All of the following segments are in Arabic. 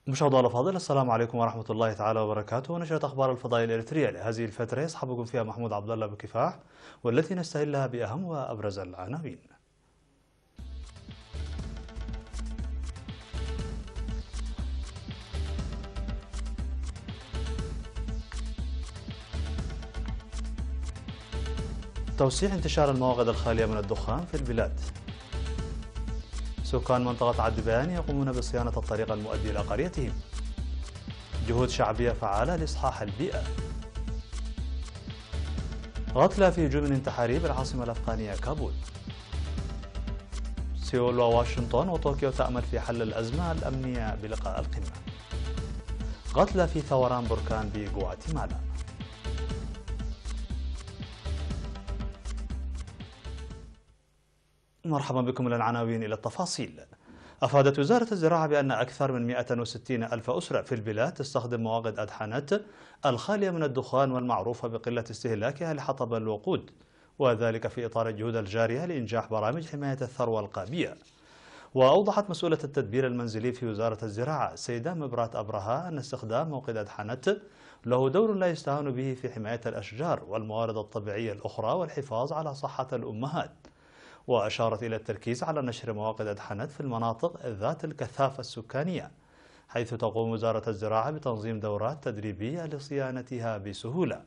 مشاهدينا الأفاضل، السلام عليكم ورحمة الله تعالى وبركاته. نشرة أخبار الفضاء الإريترية لهذه الفترة يصحبكم فيها محمود عبد الله بكفاح، والتي نستهلها بأهم وأبرز العناوين. توسيع انتشار المواقد الخالية من الدخان في البلاد. سكان منطقة عدبيان يقومون بصيانة الطريق المؤدي إلى قريتهم. جهود شعبية فعالة لإصحاح البيئة. قتلى في هجوم انتحاري بالعاصمة الأفغانية كابول. سيول وواشنطن وطوكيو تأمل في حل الأزمة الأمنية بلقاء القمة. قتلى في ثوران بركان بغواتيمالا. مرحبا بكم. العناوين إلى التفاصيل. أفادت وزارة الزراعة بأن أكثر من 160 ألف أسرة في البلاد تستخدم مواقد أدحنت الخالية من الدخان والمعروفة بقلة استهلاكها لحطب الوقود، وذلك في إطار الجهود الجارية لإنجاح برامج حماية الثروة القابية. وأوضحت مسؤولة التدبير المنزلي في وزارة الزراعة السيدة مبرات أبرهة أن استخدام موقد أدحنت له دور لا يستهان به في حماية الأشجار والموارد الطبيعية الأخرى والحفاظ على صحة الأمهات. وأشارت إلى التركيز على نشر مواقد أدحنت في المناطق ذات الكثافة السكانية، حيث تقوم وزارة الزراعة بتنظيم دورات تدريبية لصيانتها بسهولة.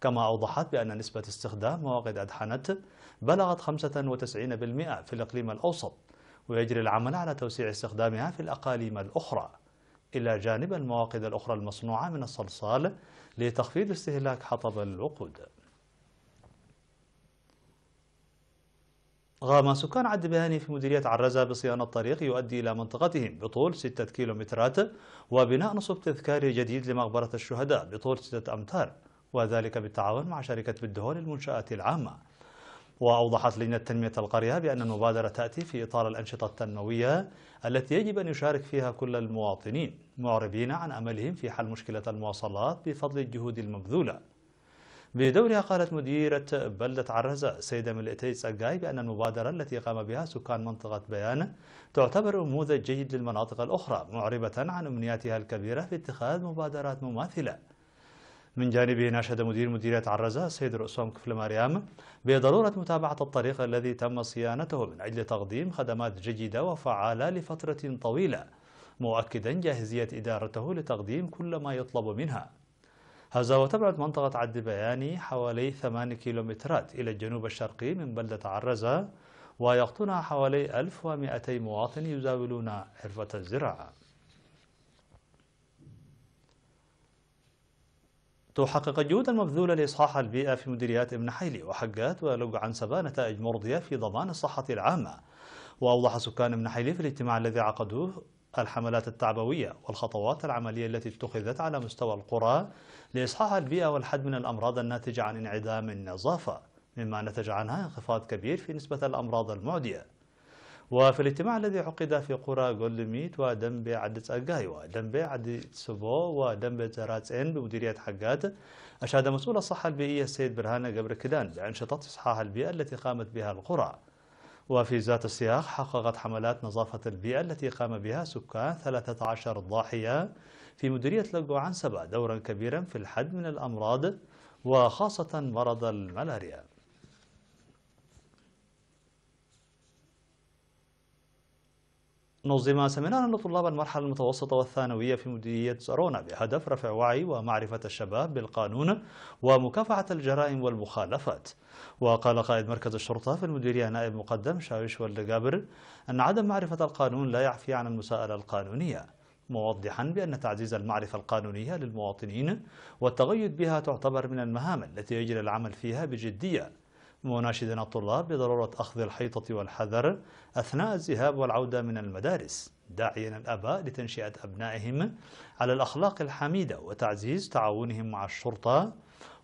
كما أوضحت بأن نسبة استخدام مواقد أدحنت بلغت 95% في الإقليم الأوسط، ويجري العمل على توسيع استخدامها في الأقاليم الأخرى، إلى جانب المواقد الأخرى المصنوعة من الصلصال لتخفيض استهلاك حطب الوقود. غام سكان عدبيان في مديرية عرزة بصيانة طريق يؤدي إلى منطقتهم بطول 6 كيلومترات وبناء نصب تذكاري جديد لمقبرة الشهداء بطول 6 أمتار، وذلك بالتعاون مع شركة بالدهو للمنشآت العامة. وأوضحت لجنة تنمية القرية بأن المبادرة تأتي في إطار الأنشطة التنموية التي يجب أن يشارك فيها كل المواطنين، معربين عن أملهم في حل مشكلة المواصلات بفضل الجهود المبذولة. بدورها قالت مديرة بلدة عرزة السيدة ملئتي سقاي بأن المبادرة التي قام بها سكان منطقة بيان تعتبر نموذج جيد للمناطق الأخرى، معربة عن أمنياتها الكبيرة في اتخاذ مبادرات مماثلة. من جانبه ناشد مدير مديرية عرزة السيد رؤسوم كفل مريم بضرورة متابعة الطريق الذي تم صيانته من أجل تقديم خدمات جيدة وفعالة لفترة طويلة، مؤكدا جاهزية إدارته لتقديم كل ما يطلب منها. هذا وتبعد منطقة عد بياني حوالي 8 كيلومترات إلى الجنوب الشرقي من بلدة عرزة، ويقطنها حوالي 1200 مواطن يزاولون حرفة الزراعة. تحقق الجهود المبذولة لإصحاح البيئة في مديريات ابن حيلي وحقات ولق عنسبة نتائج مرضية في ضمان الصحة العامة. وأوضح سكان ابن حيلي في الاجتماع الذي عقدوه الحملات التعبوية والخطوات العملية التي اتخذت على مستوى القرى لإصحاح البيئة والحد من الأمراض الناتجة عن انعدام النظافة، مما نتج عنها انخفاض كبير في نسبة الأمراض المعدية. وفي الاجتماع الذي عقد في قرى جولميت ودنبي عدت أجاي ودنبي عدت سبو ودنبي زراتين بمديرية حقات، أشاد مسؤول الصحة البيئية السيد برهان جبر كدان بأنشطة إصحاح البيئة التي قامت بها القرى. وفي ذات السياق حققت حملات نظافة البيئة التي قام بها سكان 13 ضاحية في مديرية لقو عنسبة دورا كبيرا في الحد من الأمراض وخاصة مرض الملاريا. نظم سمينار لطلاب المرحلة المتوسطة والثانوية في مديرية زارونا بهدف رفع وعي ومعرفة الشباب بالقانون ومكافحة الجرائم والمخالفات. وقال قائد مركز الشرطة في المديرية نائب مقدم شاويش والدقابر أن عدم معرفة القانون لا يعفي عن المساءلة القانونية، موضحا بأن تعزيز المعرفة القانونية للمواطنين والتقيد بها تعتبر من المهام التي يجري العمل فيها بجدية، مناشدين الطلاب بضرورة أخذ الحيطة والحذر أثناء الذهاب والعودة من المدارس، داعيا الآباء لتنشئة أبنائهم على الأخلاق الحميدة وتعزيز تعاونهم مع الشرطة،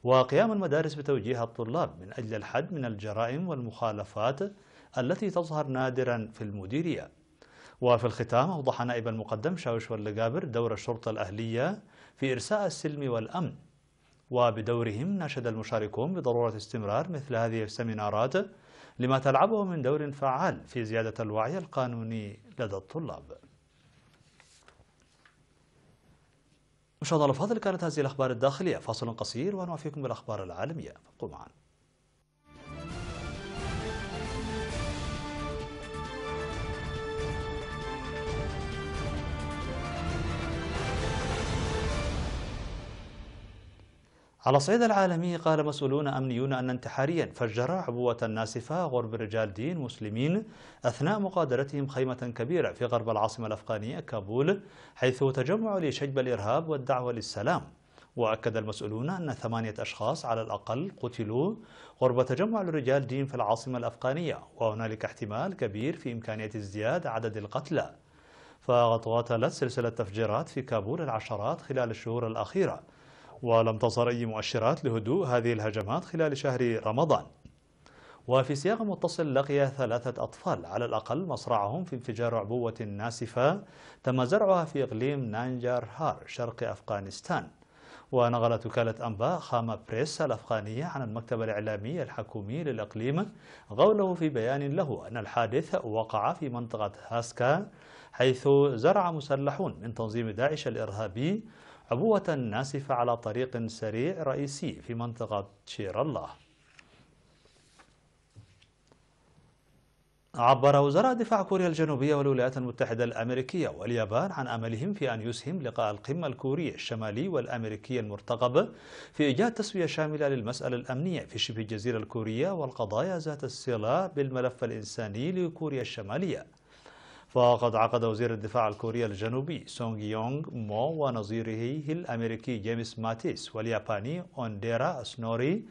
وقيام المدارس بتوجيه الطلاب من أجل الحد من الجرائم والمخالفات التي تظهر نادرا في المديرية. وفي الختام أوضح نائب المقدم شاوش واللقابر دور الشرطة الأهلية في إرساء السلم والأمن، وبدورهم ناشد المشاركون بضرورة استمرار مثل هذه السمينارات لما تلعبه من دور فعال في زيادة الوعي القانوني لدى الطلاب. مشاهدينا الأفاضل، كانت هذه الأخبار الداخلية. فاصل قصير ونوافيكم بالأخبار العالمية، فابقوا معنا. على الصعيد العالمي، قال مسؤولون أمنيون أن انتحاريا فجر عبوة ناسفة غرب رجال دين مسلمين أثناء مغادرتهم خيمة كبيرة في غرب العاصمة الأفغانية كابول، حيث تجمع لشجب الإرهاب والدعوة للسلام. وأكد المسؤولون أن 8 أشخاص على الأقل قتلوا قرب تجمع لرجال دين في العاصمة الأفغانية، وهنالك احتمال كبير في إمكانية ازدياد عدد القتلى. فقد قاتلت سلسلة تفجيرات في كابول العشرات خلال الشهور الأخيرة، ولم تظهر أي مؤشرات لهدوء هذه الهجمات خلال شهر رمضان. وفي سياق متصل، لقي 3 أطفال على الأقل مصرعهم في انفجار عبوة ناسفة تم زرعها في إقليم نانجارهار شرق أفغانستان. ونقلت وكالة أنباء خاما بريس الأفغانية عن المكتب الإعلامي الحكومي للإقليم قوله في بيان له أن الحادث وقع في منطقة هاسكا، حيث زرع مسلحون من تنظيم داعش الإرهابي عبوة ناسفة على طريق سريع رئيسي في منطقة شير الله. عبر وزراء دفاع كوريا الجنوبية والولايات المتحدة الأمريكية واليابان عن أملهم في أن يسهم لقاء القمة الكوري الشمالي والأمريكي المرتقب في إيجاد تسوية شاملة للمسألة الأمنية في شبه الجزيرة الكورية والقضايا ذات الصلة بالملف الإنساني لكوريا الشمالية. فقد عقد وزير الدفاع الكوري الجنوبي سونغ يونغ مو ونظيره الأمريكي جيمس ماتيس والياباني أونديرا سنوري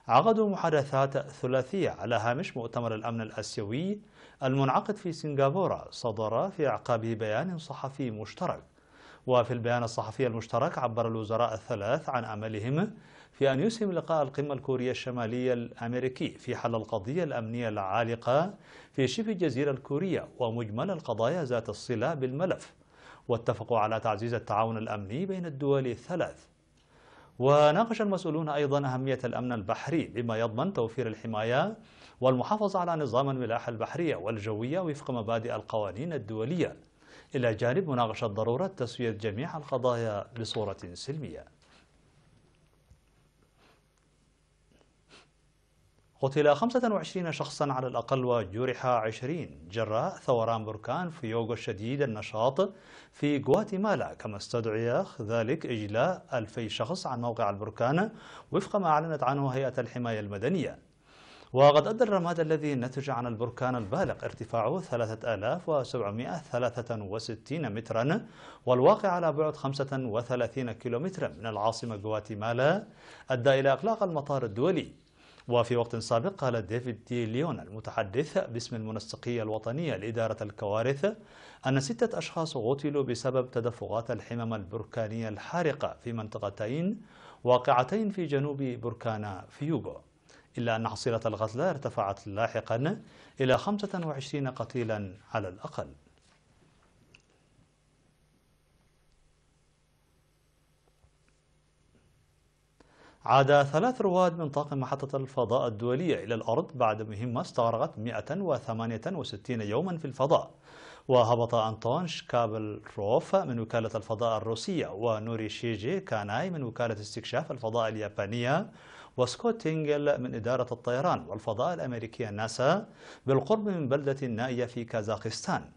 عقدوا محادثات ثلاثية على هامش مؤتمر الأمن الآسيوي المنعقد في سنغافورة، صدر في أعقابه بيان صحفي مشترك. وفي البيان الصحفي المشترك، عبر الوزراء الثلاث عن أملهم في أن يسهم لقاء القمة الكورية الشمالية الأمريكي في حل القضية الأمنية العالقة في شبه الجزيرة الكورية ومجمل القضايا ذات الصلة بالملف، واتفقوا على تعزيز التعاون الأمني بين الدول الثلاث. وناقش المسؤولون أيضا أهمية الأمن البحري بما يضمن توفير الحماية والمحافظة على نظام الملاحة البحرية والجوية وفق مبادئ القوانين الدولية، إلى جانب مناقشة ضرورة تسوية جميع القضايا بصورة سلمية. قتل 25 شخصا على الأقل وجرح 20 جراء ثوران بركان فيوغو الشديد النشاط في غواتيمالا، كما استدعي ذلك إجلاء 2000 شخص عن موقع البركان وفق ما أعلنت عنه هيئة الحماية المدنية. وقد أدى الرماد الذي نتج عن البركان البالغ ارتفاعه 3763 مترا والواقع على بعد 35 كيلومترا من العاصمة غواتيمالا أدى إلى إغلاق المطار الدولي. وفي وقت سابق، قال ديفيد دي ليون المتحدث باسم المنسقية الوطنية لإدارة الكوارث أن 6 أشخاص قتلوا بسبب تدفقات الحمم البركانية الحارقة في منطقتين واقعتين في جنوب بركان فيوغو، إلا أن حصيلة القتلى ارتفعت لاحقا إلى 25 قتيلا على الأقل. عاد 3 رواد من طاقم محطة الفضاء الدولية إلى الأرض بعد مهمة استغرقت 168 يوما في الفضاء. وهبط أنطون شكابلروف من وكالة الفضاء الروسية، ونوري شيجي كاناي من وكالة استكشاف الفضاء اليابانية، وسكوت تينجل من إدارة الطيران والفضاء الأمريكية ناسا بالقرب من بلدة نائية في كازاخستان.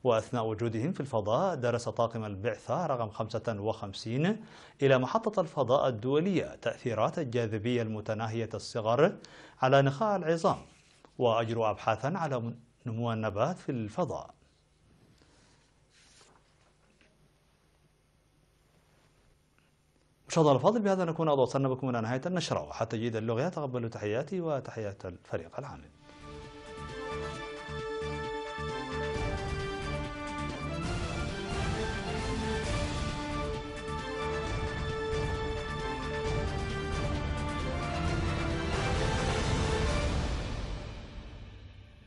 وأثناء وجودهم في الفضاء، درس طاقم البعثة رقم 55 إلى محطة الفضاء الدولية تأثيرات الجاذبية المتناهية الصغر على نخاع العظام، وأجروا أبحاثا على نمو النبات في الفضاء. مشاهدينا الفاضل، بهذا نكون قد وصلنا بكم إلى نهاية النشرة، وحتى جيد اللغة تقبلوا تحياتي وتحيات الفريق العامل.